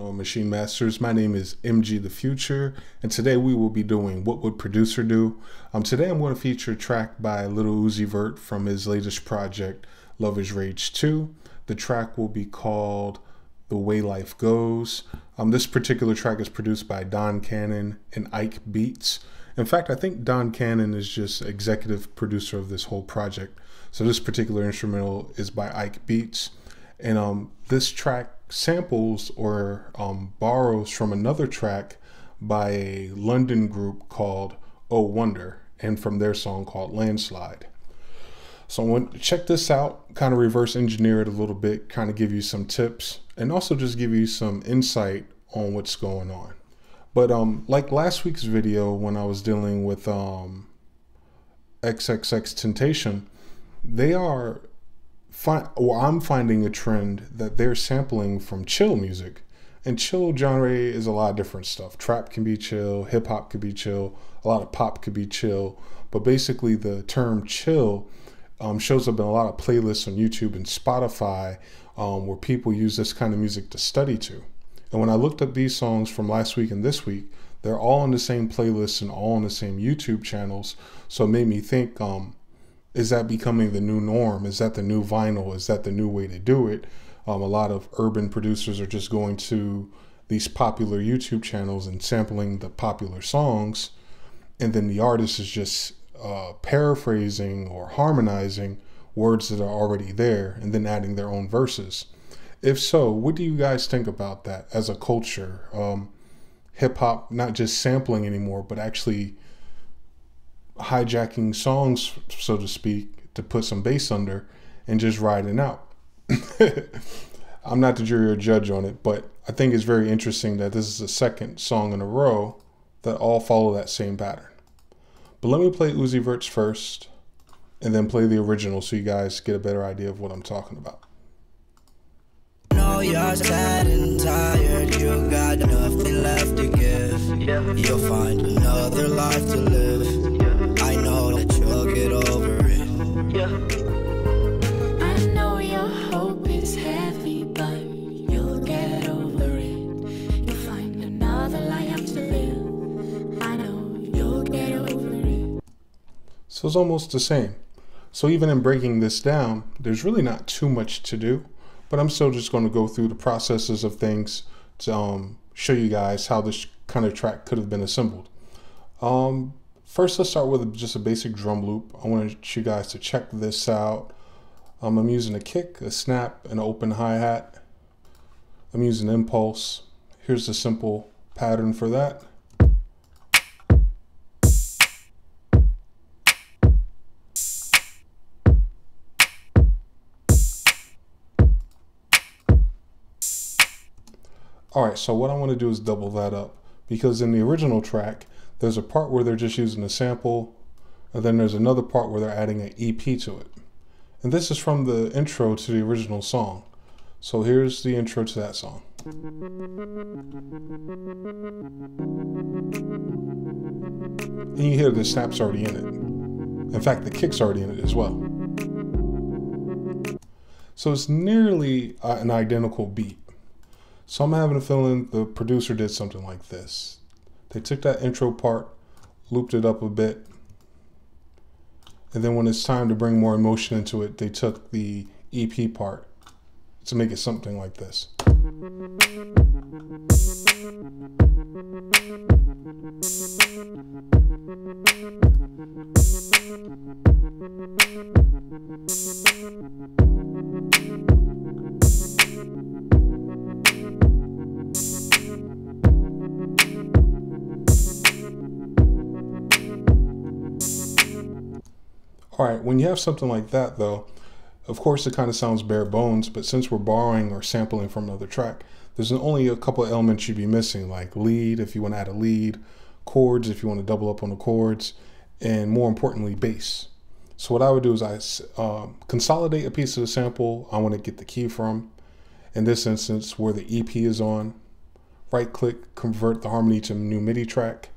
on Maschine Masters. My name is MGTheFuture, and today we will be doing What Would Producer Do? Today I'm going to feature a track by Lil Uzi Vert from his latest project, Luv Is Rage 2. The track will be called The Way Life Goes. This particular track is produced by Don Cannon and Ike Beats. In fact, I think Don Cannon is just executive producer of this whole project. So this particular instrumental is by Ike Beats. And this track samples or borrows from another track by a London group called Oh Wonder, and from their song called Landslide. So I want to check this out, kind of reverse engineer it a little bit, kind of give you some tips, and also just give you some insight on what's going on. But like last week's video when I was dealing with XXXTentacion, they are I'm finding a trend that they're sampling from chill music, and chill genre is a lot of different stuff. Trap can be chill, hip hop could be chill, a lot of pop could be chill, but basically the term chill shows up in a lot of playlists on YouTube and Spotify where people use this kind of music to study to. And when I looked up these songs from last week and this week, they're all on the same playlists and all on the same YouTube channels. So it made me think, is that becoming the new norm? Is that the new vinyl? Is that the new way to do it? A lot of urban producers are just going to these popular YouTube channels and sampling the popular songs, and then the artist is just paraphrasing or harmonizing words that are already there and then adding their own verses. If so, what do you guys think about that as a culture? Hip-hop not just sampling anymore, but actually hijacking songs, so to speak, to put some bass under and just riding out. I'm not the jury or judge on it, but I think it's very interesting that this is the second song in a row that all follow that same pattern. But let me play Uzi Vert's first and then play the original so you guys get a better idea of what I'm talking about. No, you're sad and tired, you got nothing left to give. You'll find another life to live. I know that you'll get over it. I know your hope is heavy, but you'll get over it. You'll find another life to live. I know you'll get over it. So it's almost the same. So even in breaking this down, there's really not too much to do, but I'm still just going to go through the processes of things to show you guys how this kind of track could have been assembled. First, let's start with just a basic drum loop. I want you guys to check this out. I'm using a kick, a snap, and an open hi-hat. I'm using impulse. Here's the simple pattern for that. All right, so what I want to do is double that up, because in the original track, there's a part where they're just using a sample, and then there's another part where they're adding an EP to it. And this is from the intro to the original song. So here's the intro to that song. And you hear the snap's already in it. In fact, the kick's already in it as well. So it's nearly an identical beat. So I'm having a feeling the producer did something like this. They took that intro part, looped it up a bit, and then when it's time to bring more emotion into it, they took the EP part to make it something like this. All right, when you have something like that though, of course it kind of sounds bare bones, but since we're borrowing or sampling from another track, there's only a couple of elements you'd be missing, like lead if you want to add a lead, chords if you want to double up on the chords, and more importantly, bass. So what I would do is I consolidate a piece of the sample I want to get the key from. In this instance, where the EP is on, right click, convert the harmony to a new MIDI track.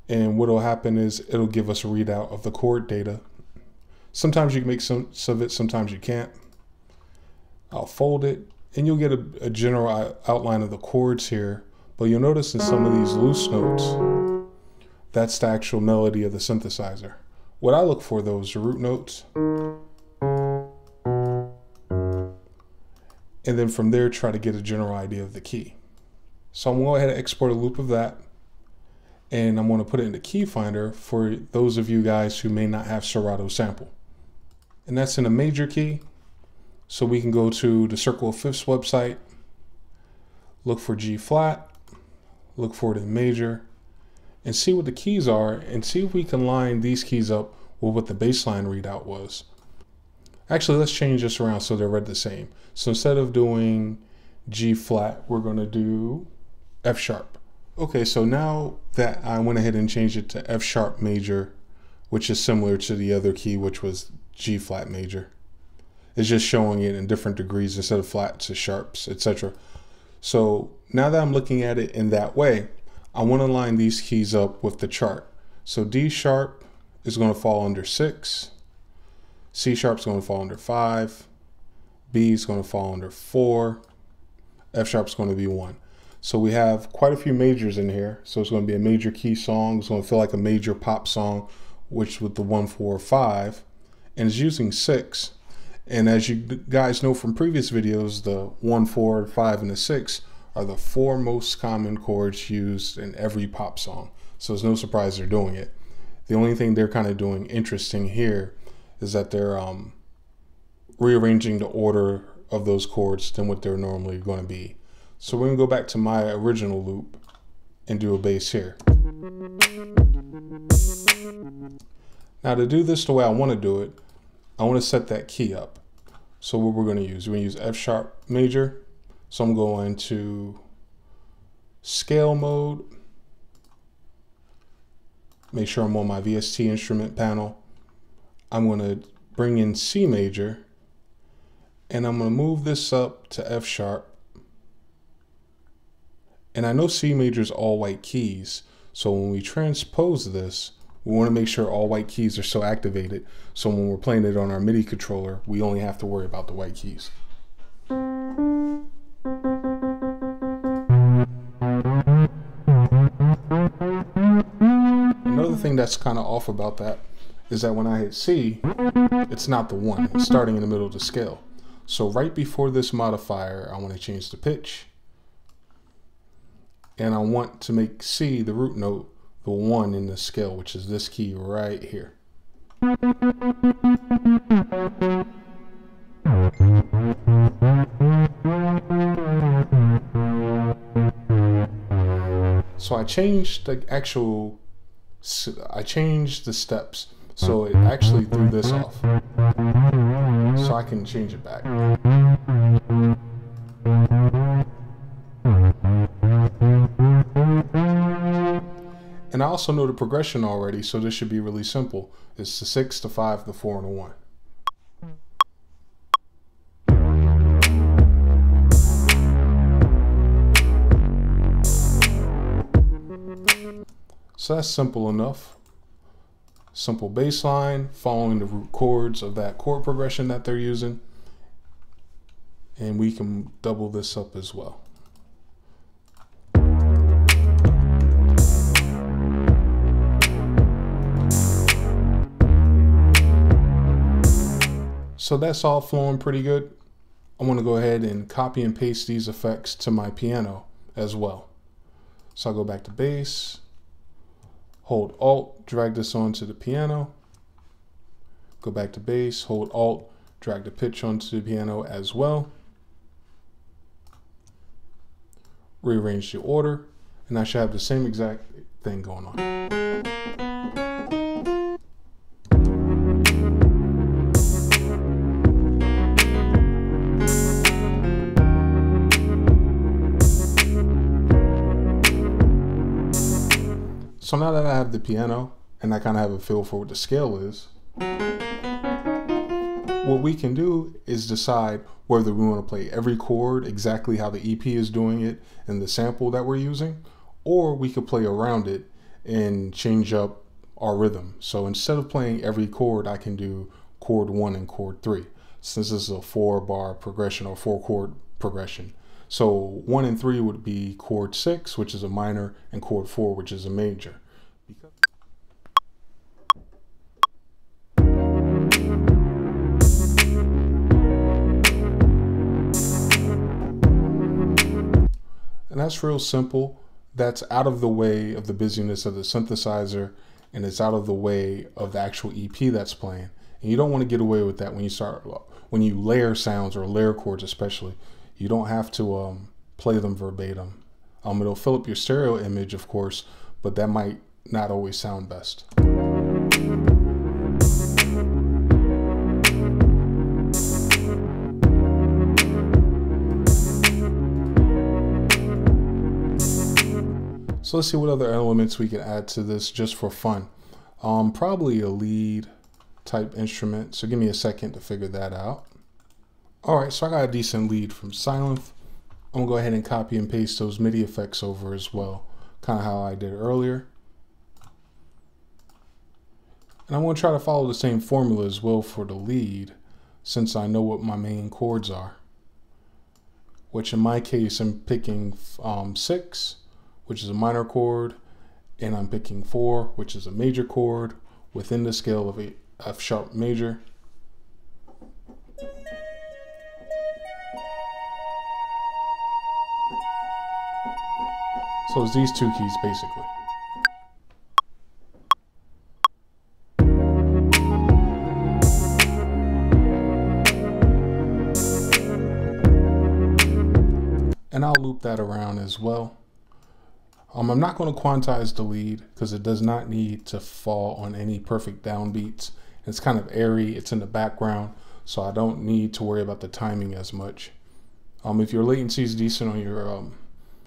And what will happen is it'll give us a readout of the chord data. Sometimes you can make sense of it, sometimes you can't. I'll fold it And you'll get a general outline of the chords here, but you'll notice in some of these loose notes, that's the actual melody of the synthesizer. What I look for though is the root notes. And then from there, try to get a general idea of the key. So I'm going to go ahead and export a loop of that. And I'm going to put it into Key Finder for those of you guys who may not have Serato sample. And that's in a major key. So we can go to the Circle of Fifths website, look for G flat, look for it in major, and see what the keys are, and see if we can line these keys up with what the baseline readout was. Actually, let's change this around so they're read the same. So instead of doing G flat, we're going to do F sharp. Okay, so now that I went ahead and changed it to F sharp major, which is similar to the other key, which was G flat major. It's just showing it in different degrees instead of flats to sharps, etc. So now that I'm looking at it in that way, I want to line these keys up with the chart. So D sharp is going to fall under 6, C sharp is going to fall under 5, B is going to fall under 4, F sharp is going to be 1. So we have quite a few majors in here. So it's going to be a major key song. It's going to feel like a major pop song, which with the 1, 4, 5, and it's using 6. And as you guys know from previous videos, the 1, 4, 5, and the 6 are the 4 most common chords used in every pop song. So it's no surprise they're doing it. The only thing they're kind of doing interesting here is that they're rearranging the order of those chords than what they're normally going to be. So we're going to go back to my original loop and do a bass here. Now to do this the way I want to do it, I want to set that key up. So what we're going to use, we're going to use F sharp major. So I'm going to scale mode. Make sure I'm on my VST instrument panel. I'm going to bring in C major, and I'm going to move this up to F sharp. And I know C major is all white keys. So when we transpose this, we want to make sure all white keys are still activated. So when we're playing it on our MIDI controller, we only have to worry about the white keys. Another thing that's kind of off about that is that when I hit C, it's not the 1. It's starting in the middle of the scale. So right before this modifier, I want to change the pitch. And I want to make C, the root note, the 1 in the scale, which is this key right here. So I changed the steps. So it actually threw this off. So I can change it back. And I also know the progression already, so this should be really simple. It's the 6, the 5, the 4, and the 1. So that's simple enough. Simple bass line, following the root chords of that chord progression that they're using. And we can double this up as well. So that's all flowing pretty good. I want to go ahead and copy and paste these effects to my piano as well. So I'll go back to bass, hold Alt, drag this onto the piano, go back to bass, hold Alt, drag the pitch onto the piano as well, rearrange the order, and I should have the same exact thing going on. So now that I have the piano and I kind of have a feel for what the scale is, what we can do is decide whether we want to play every chord exactly how the EP is doing it and the sample that we're using, or we could play around it and change up our rhythm. So instead of playing every chord, I can do chord 1 and chord 3. since this is a 4-bar progression or 4-chord progression. So 1 and 3 would be chord 6, which is a minor, and chord 4, which is a major. And that's real simple. That's out of the way of the busyness of the synthesizer, and it's out of the way of the actual EP that's playing. And you don't want to get away with that when you layer sounds or layer chords especially. You don't have to play them verbatim. It'll fill up your stereo image, of course, but that might not always sound best. So let's see what other elements we can add to this just for fun. Probably a lead type instrument. So give me a second to figure that out. All right, so I got a decent lead from Sylenth. I'm gonna go ahead and copy and paste those MIDI effects over as well, kind of how I did earlier. And I'm gonna try to follow the same formula as well for the lead, since I know what my main chords are, which in my case, I'm picking 6, which is a minor chord, and I'm picking 4, which is a major chord within the scale of a F sharp major. So it's these two keys basically. And I'll loop that around as well. I'm not going to quantize the lead because it does not need to fall on any perfect downbeats. It's kind of airy, it's in the background, so I don't need to worry about the timing as much. If your latency is decent on your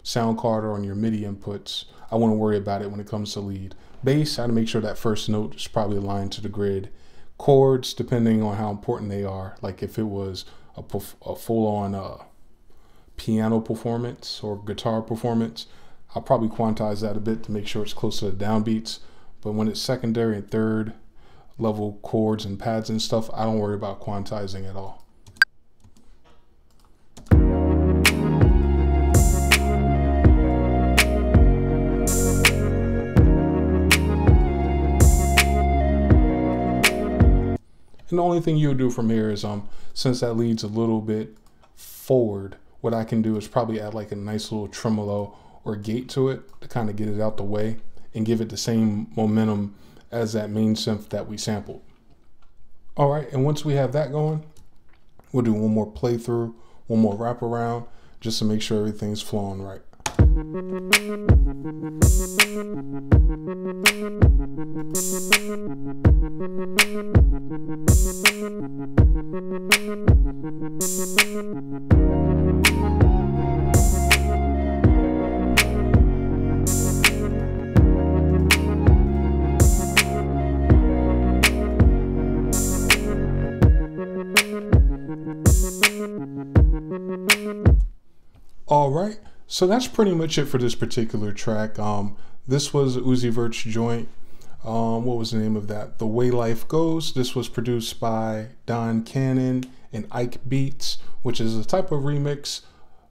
sound card or on your MIDI inputs, I wouldn't worry about it when it comes to lead. Bass, I had to make sure that first note is probably aligned to the grid. Chords, depending on how important they are, like if it was a full-on piano performance or guitar performance, I'll probably quantize that a bit to make sure it's close to the downbeats. But when it's secondary and third level chords and pads and stuff, I don't worry about quantizing at all. And the only thing you would do from here is, since that leads a little bit forward, what I can do is probably add like a nice little tremolo or gate to it to kind of get it out the way and give it the same momentum as that main synth that we sampled. All right, and once we have that going, we'll do one more playthrough, one more wraparound, just to make sure everything's flowing right. All right, so that's pretty much it for this particular track. This was Uzi Vert's joint. What was the name of that? The Way Life Goes. This was produced by Don Cannon and Ike Beats, which is a type of remix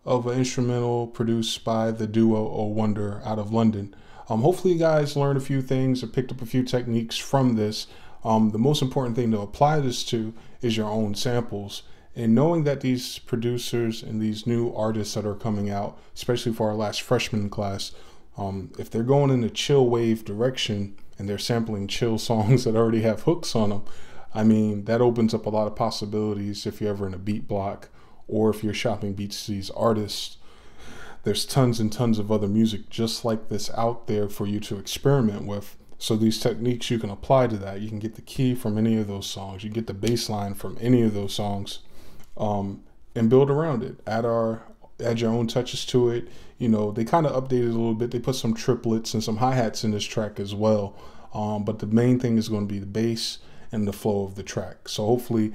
of an instrumental produced by the duo O Wonder out of London. Hopefully you guys learned a few things or picked up a few techniques from this. The most important thing to apply this to is your own samples. And knowing that these producers and these new artists that are coming out, especially for our last freshman class, if they're going in a chill wave direction and they're sampling chill songs that already have hooks on them, I mean, that opens up a lot of possibilities if you're ever in a beat block or if you're shopping beats to these artists. There's tons and tons of other music just like this out there for you to experiment with. So these techniques you can apply to that. You can get the key from any of those songs. You get the bass line from any of those songs. And build around it. Add your own touches to it. You know, they kind of updated a little bit. They put some triplets and some hi-hats in this track as well. But the main thing is going to be the bass and the flow of the track. So hopefully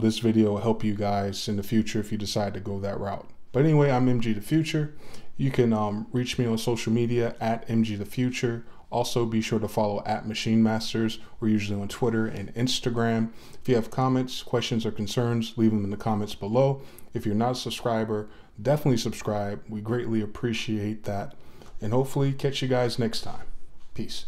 this video will help you guys in the future if you decide to go that route. But anyway, I'm MGTheFuture. You can reach me on social media at MGTheFuture Also, be sure to follow at Maschine Masters. We're usually on Twitter and Instagram. If you have comments, questions, or concerns, leave them in the comments below. If you're not a subscriber, definitely subscribe. We greatly appreciate that. And hopefully catch you guys next time. Peace.